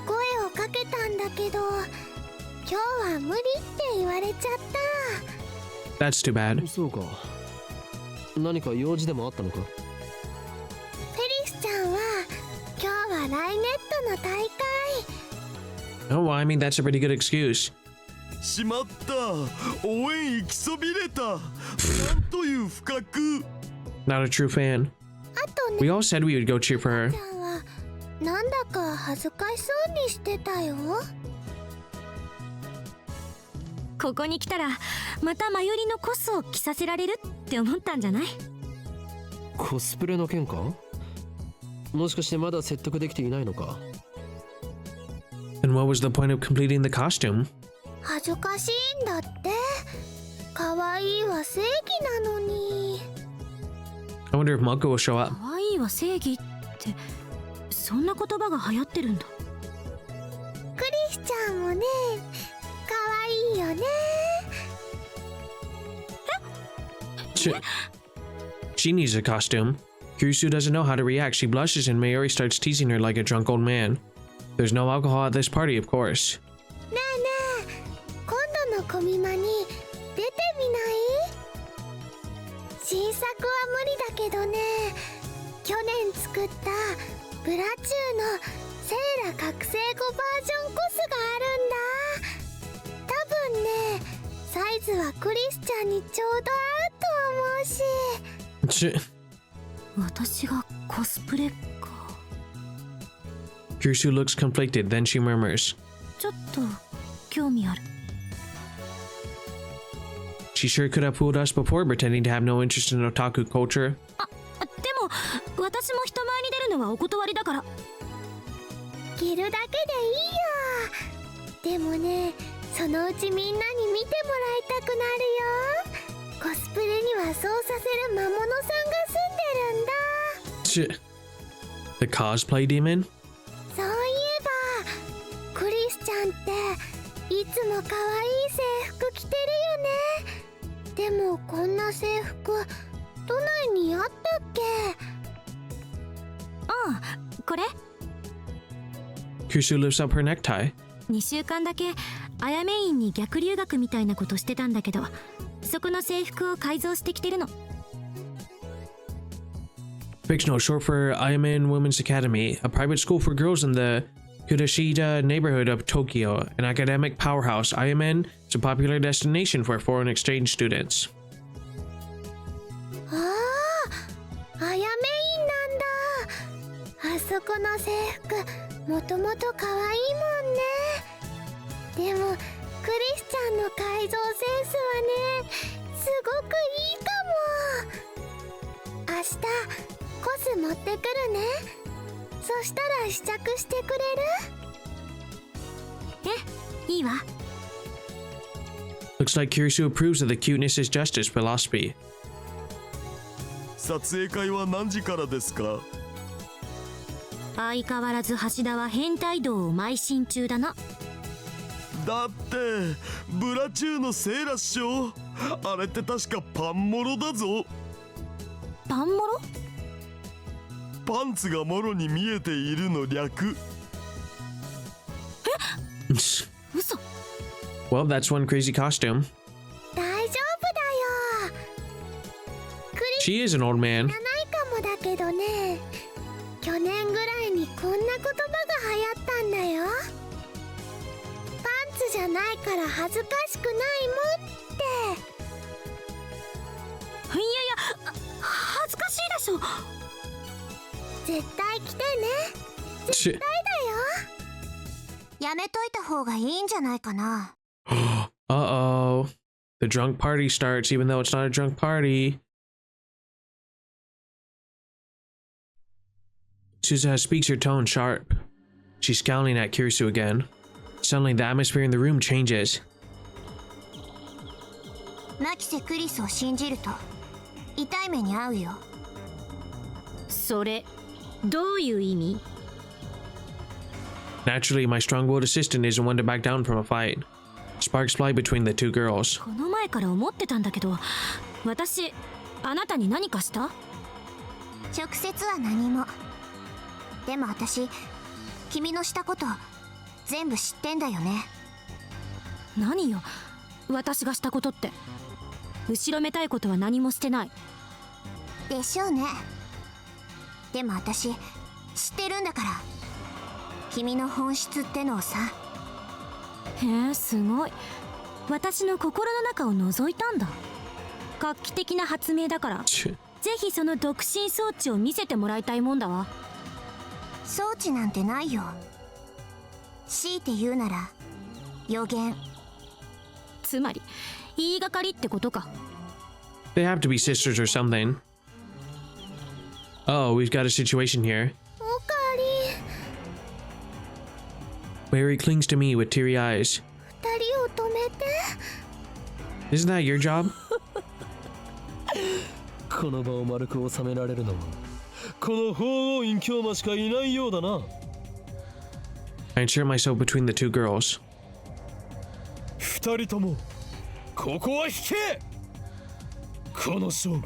声をかけたんだけど、今日は無理って言われちゃった。 That's too bad. そうか。何か用事でもあったのか？フェリスちゃんは今日はライネットの大会。 Oh, well, I mean, that's a pretty good excuse. しまった。応援行きそびれた。なんという不覚。 Not a true fan. あとね、 We all said we would go cheer for her. ちゃんはなんだか恥ずかしそうにしてたよ。ここに来たらまたマユリのコスを着させられるって思ったんじゃない？コスプレの件か？もしかしてまだ説得できていないのか？ And what was the point of completing the costume? 恥ずかしいんだって。可愛いは正義なのに。 I wonder if Mako will show up. 可愛いは正義ってそんな言葉が流行ってるんだ。クリスちゃんもね、可愛いよね。 She needs a costume. Kirisu doesn't know how to react. She blushes and Mayuri starts teasing her like a drunk old man. There's no alcohol at this party, of course. ねえねえ、今度のコミマに出てみない？新作は無理だけどね、去年作ったブラチューのセーラ覚醒後バージョンコスがあるんだ。多分ね、サイズはクリスちゃんにちょうど合うと思うし。私がコスプレか。 Kirisu looks conflicted, then she murmurs. ちょっと興味ある。 She sure could have fooled us before, pretending to have no interest in otaku culture. でも私も人前に出るのはお断りだから。着るだけでいいよ。でもね、そのうちみんなに見てもらいたくなるよ。コスプレにはそうさせる魔物さんが住んでるんだ。The cosplay demon? そういえばクリスちゃんっていつも可愛い制服着てるよね。でもこんな制服都内にあったっけ？これKirsu lifts up her necktie. 2週間だけあやめ院に逆留学みたいなことしてたんだけど、そこの制服を改造してきてるの。Fictional, short for Ayamen Women's Academy, a private school for girls in the Kudashida neighborhood of Tokyo. An academic powerhouse, Ayamen is a popular destination for foreign exchange students. ああ、あやめ院なんだ。あそこの制服もともと可愛いもんね。でもクリスちゃんの改造センスはね、すごくいいかも。明日コス持ってくるね。そしたら試着してくれる？いいわ。 Looks like Kirsu approves of the cuteness is justice philosophy. 撮影会は何時からですか？相変わらず橋田は変態道を邁進中だな。だってブラチューのセーラっしょ。あれって確かパンモロだぞ。パンモロ？パンツがもろに見えているの略。嘘。 Well, that's one crazy costume. 大丈夫だよ。クリス She is an old man. じゃないかもだけどね、去年ぐらいにこんな言葉が流行ったんだよ。パンツじゃないから恥ずかしくないもんって。いやいや、恥ずかしいでしょ。絶対来てね。絶対だよ。やめといた方がいいんじゃないかな。Uh-oh. The drunk party starts, even though it's not a drunk party. Suzuha speaks her tone sharp. She's scowling at Kirsu again. Suddenly, the atmosphere in the room changes. マキセクリスを信じると痛い目に遭うよ。それどういう意味？ Naturally, my strong-willed assistant isn't one to back down from a fight. Sparks fly between the two girls. この前から思ってたんだけど、私あなたに何かした？直接は何も。でも私、君のしたこと全部知ってんだよね。何よ、私がしたことって。後ろめたいことは何もしてない。でしょうね。でも私知ってるんだから、君の本質ってのをさ。へえ、すごい。私の心の中を覗いたんだ。画期的な発明だから、ぜひその独身装置を見せてもらいたいもんだわ。装置なんてないよ。強いて言うなら予言。つまり言いがかりってことか。 They have to be sisters or something. Oh, we've got a situation here. おかり、 Mary clings to me with teary eyes. 二人を止めて。 Isn't that your job? この場を丸く収められるのはこの法王院京馬しかいないようだな。 I insert myself between the two girls. 二人ともここは引け。この勝負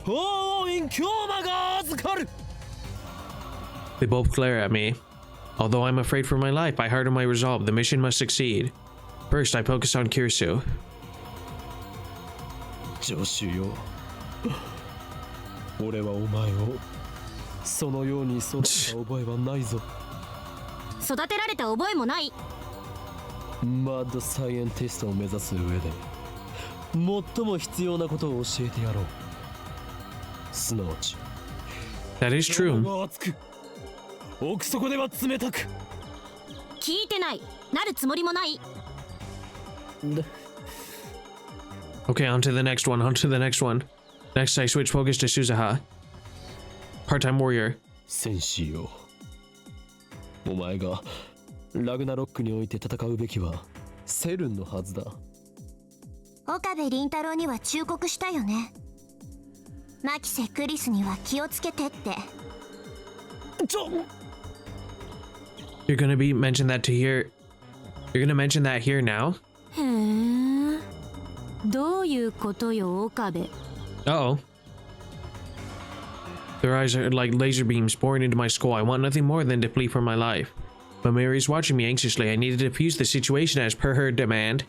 法王院京馬が預かる。 They both glare at me. Although I'm afraid for my life, I harden my resolve. The mission must succeed. First, I focus on Kirsu. 助手よ、俺はお前をそのように育てた覚えはないぞ。育てられた覚えもない。マッドサイエンティストを目指す上で最も必要なことを教えてやろう。すなわち That is true. が熱く奥底では冷たく。聞いてない。なるつもりもない。 Okay, on to the next one. On to the next one. Next, I switch focus to Suzuha. Part-time warrior. 戦士よ、お前がラグナロックにおいて戦うべきはセルンのはずだ。岡部倫太郎には忠告したよね。マキセ・クリスには気をつけてって。You're gonna be mention that to here. You're gonna mention that here now? へえ、どういうことよ岡部。Uh-oh. Their eyes are like laser beams boring into my skull. I want nothing more than to flee for my life. But Mary's watching me anxiously. I need to defuse the situation as per her demand.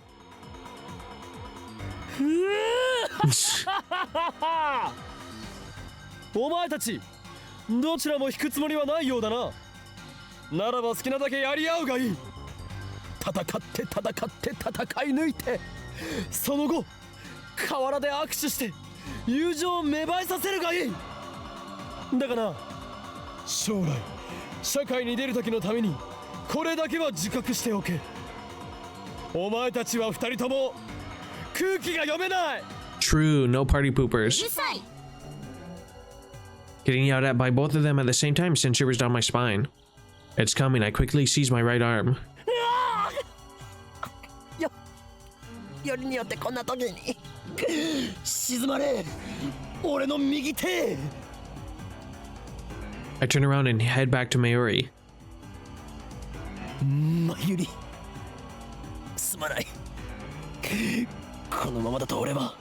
お前たちどちらも引くつもりはないようだな。ならば好きなだけやり合うがいい。戦って戦って戦い抜いて、その後河原で握手して友情を芽生えさせるがいい。だがな、将来社会に出る時のためにこれだけは自覚しておけ。お前たちは二人とも空気が読めない。 True, no party う poopers. るさい。 Getting yelled at by both of them at the same time sent shivers down my spine. It's coming. I quickly seize my right arm. よりによってこんな時に静まれ、俺の右手。 I turn around and head back to Mayuri. まゆり、すまない。このままだと俺は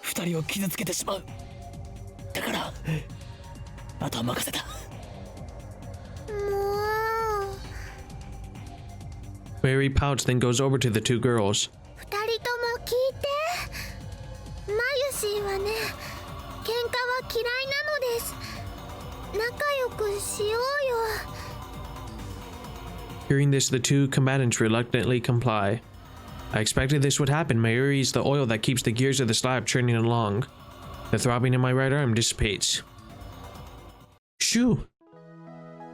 二人を傷つけてしまう。だからあとは任せた。もう Mayuri pouts, then goes over to the two girls. 二人とも聞いて。マユシーはね、喧嘩は嫌いなのです。仲良くしようよ。 Hearing this, the two combatants reluctantly comply. I expected this would happen. Mayuri is the oil that keeps the gears of the slab churning along. The throbbing in my right arm dissipates. Shoo!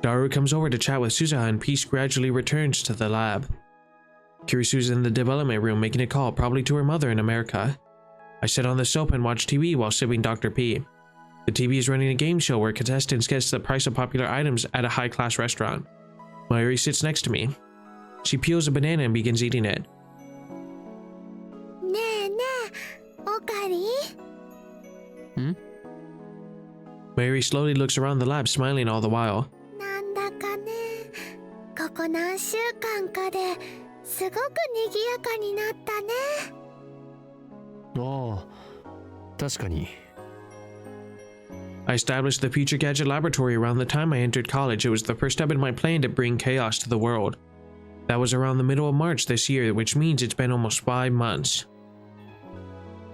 Daru comes over to chat with Suzuha and peace gradually returns to the lab. Kirisu's in the development room making a call, probably to her mother in America. I sit on the sofa and watch TV while sipping Dr. P. The TV is running a game show where contestants guess the price of popular items at a high-class restaurant. Mayuri sits next to me. She peels a banana and begins eating it. ねえねえ、オカリ。 Mayuri slowly looks around the lab, smiling all the while. なんだかね、ここ何週間かですごく賑やかになったね。ああ、確かに。I established the Future Gadget Laboratory around the time I entered college. It was the first step in my plan to bring chaos to the world. That was around the middle of March this year, which means it's been almost 5 months.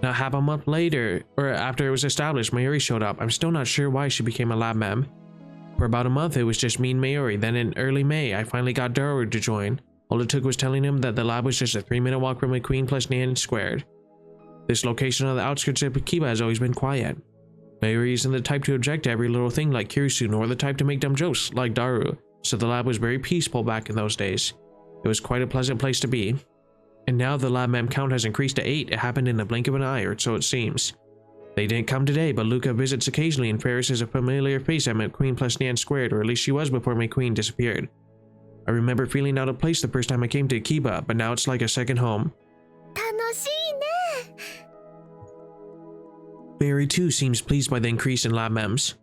Not half a month later, or after it was established, Mayuri showed up. I'm still not sure why she became a lab mem. For about a month, it was just me and Mayuri. Then in early May, I finally got Daru to join. All it took was telling him that the lab was just a 3-minute walk from McQueen plus Nian squared. This location on the outskirts of Kiba has always been quiet. Mayuri isn't the type to object to every little thing like Kirisu, nor the type to make dumb jokes like Daru, so the lab was very peaceful back in those days. It was quite a pleasant place to be. And now the lab mem count has increased to 8. It happened in the blink of an eye, or so it seems. They didn't come today, but Luca visits occasionally, and Ferris is a familiar face at McQueen plus Nian squared, or at least she was before McQueen disappeared. I remember feeling out of place the first time I came to Kiba, but now it's like a second home. 楽しいね。 Mary too seems pleased by the increase in lab mems.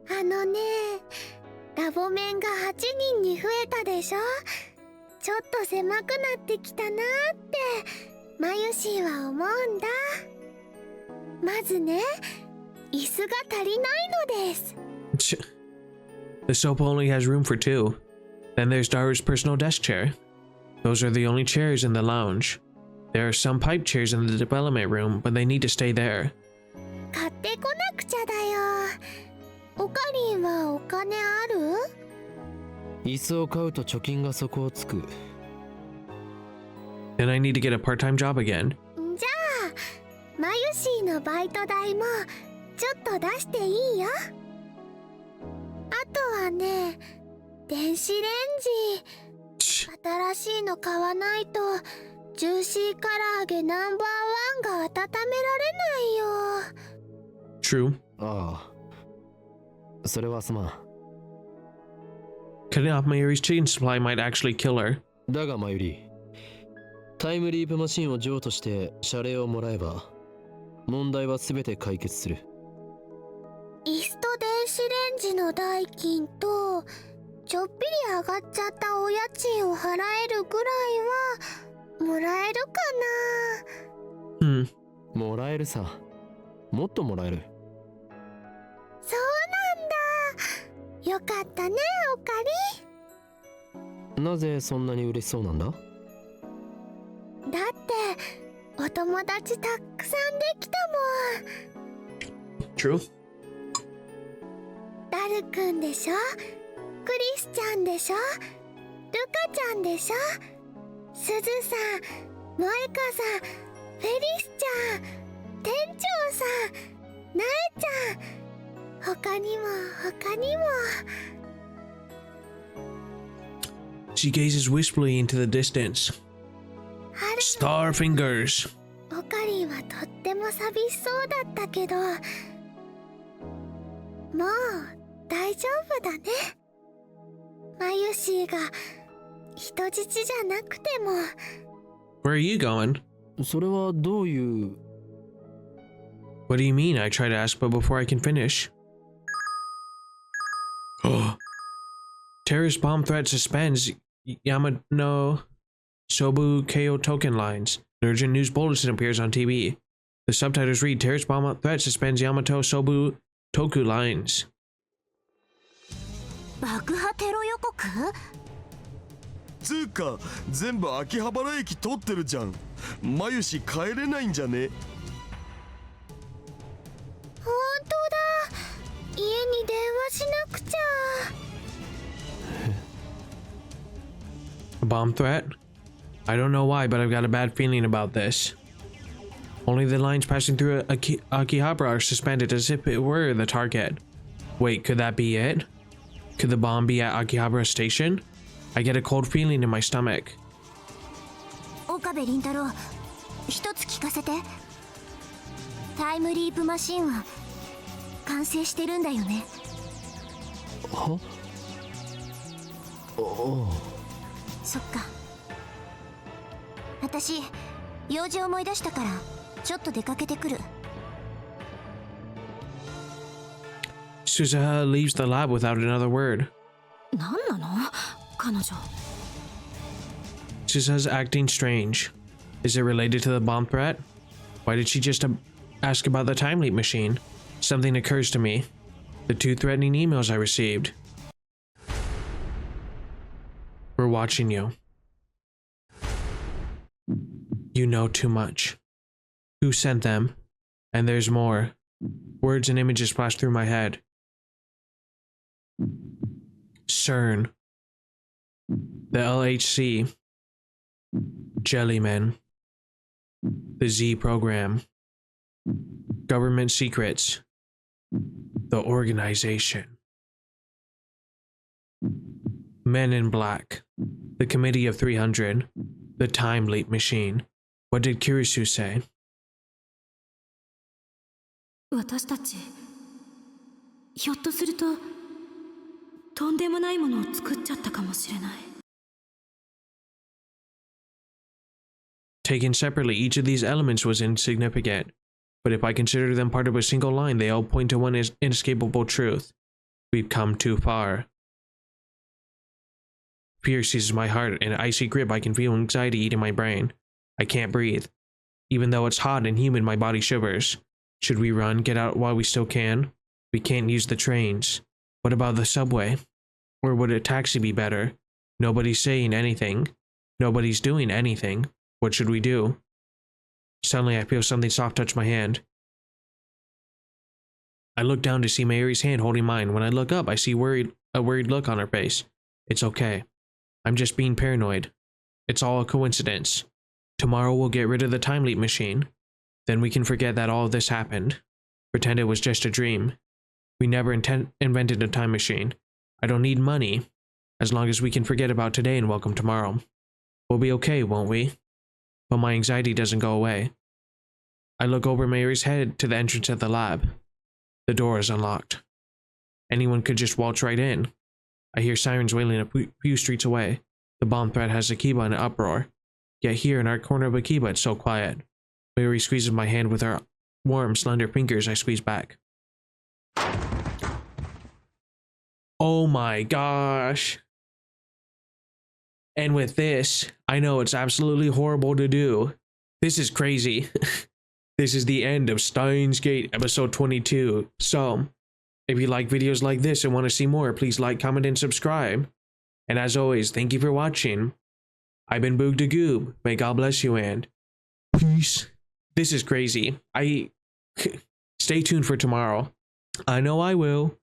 あのね、ラボ面が8人に増えたでしょ。ちょっと狭くなってきたなってマユシーは思うんだ。まずね、椅子が足りないのです。The sofa only has room for 2. Then there's Daru's personal desk chair. Those are the only chairs in the lounge. There are some pipe chairs in the development room, but they need to stay there. 買ってこなくちゃだよ。オカリンはお金ある？椅子を買うと貯金が底をつく。Then I need to get a part-time job again. じゃあ、マユシーのバイト代もちょっと出していいよ。あとはね、電子レンジ。新しいの買わないとジューシー唐揚げナンバー1が温められないよ。True. ああ、それはすまん。Cutting off Mayuri's chicken supply might actually kill her. だがマユリ、タイムリープマシンを譲渡して謝礼をもらえば問題は全て解決する。イスト電子レンジの代金とちょっぴり上がっちゃったお家賃を払えるぐらいはもらえるかな。もらえるさ。もっともらえる。そうなんだ。よかったね、おかり。なぜそんなに嬉しそうなんだ？だってお友達たくさんできたもん。 True. ダルくんでしょ、クリスちゃんでしょ、ルカちゃんでしょ、すずさん、萌香さん、フェリスちゃん、店長さん、なえちゃん、他にも他にも。 She gazes wistfully into the distance. 春 Star fingers. オカリンはとっても寂しそうだったけど、もう大丈夫だね。マユシーが人質じゃなくても。 Where are you going? それはどういう。 What do you mean? I try to ask, but before I can finish. Terrorist bomb threat suspends Yamano Sobu KO token lines. An urgent news bulletin appears on TV. The subtitles read, Terrorist bomb threat suspends Yamato Sobu Toku lines. 爆破テロ予告？つうか全部秋葉原駅通ってるじゃん。マユシ帰れないんじゃね？本当だ。家に電話しなくちゃ。 A bomb threat? I don't know why, but I've got a bad feeling about this. Only the lines passing through Akihabara are suspended as if it were the target. Wait, could that be it? Could the bomb be at Akihabara Station? I get a cold feeling in my stomach. 岡部倫太郎、一つ聞かせて。タイムリープマシンは完成してるんだよね。は？そっか。私用事思い出したからちょっと出かけてくる。 Suzuha leaves the lab without another word. 何なの彼女。 Suzuha's acting strange. Is it related to the bomb threat? Why did she just ask about the time leap machine? Something occurs to me. The 2 threatening emails I received. We're watching you. You know too much. Who sent them? And there's more. Words and images flash through my head. CERN. The LHC. Jellymen. The Z program. Government secrets. The organization. Men in Black. The Committee of 300. The Time Leap Machine. What did Kurisu say? 私たちひょっとするととんでもないものを作っちゃったかもしれない。 Taken separately, each of these elements was insignificant, but if I consider them part of a single line, they all point to one inescapable truth. We've come too far. Fear seizes my heart, in an icy grip I can feel anxiety eating my brain. I can't breathe. Even though it's hot and humid, my body shivers. Should we run, get out while we still can? We can't use the trains. What about the subway? Or would a taxi be better? Nobody's saying anything. Nobody's doing anything. What should we do? Suddenly I feel something soft touch my hand. I look down to see Mayuri's hand holding mine. When I look up, I see a worried look on her face. It's okay. I'm just being paranoid. It's all a coincidence. Tomorrow we'll get rid of the time leap machine. Then we can forget that all of this happened. Pretend it was just a dream. We never invented a time machine. I don't need money. As long as we can forget about today and welcome tomorrow. We'll be okay, won't we? But my anxiety doesn't go away. I look over Mayuri's head to the entrance of the lab. The door is unlocked. Anyone could just waltz right in. I hear sirens wailing a few streets away. The bomb threat has Akiba in an uproar. Yet here in our corner of Akiba, it's so quiet. Mayuri squeezes my hand with her warm, slender fingers. I squeeze back. Oh my gosh. And with this, I know it's absolutely horrible to do. This is crazy. This is the end of Steins Gate episode 22. So, if you like videos like this and want to see more, please like, comment, and subscribe. And as always, thank you for watching. I've been Boog the Goob. May God bless you and peace. This is crazy. Stay tuned for tomorrow. I know I will.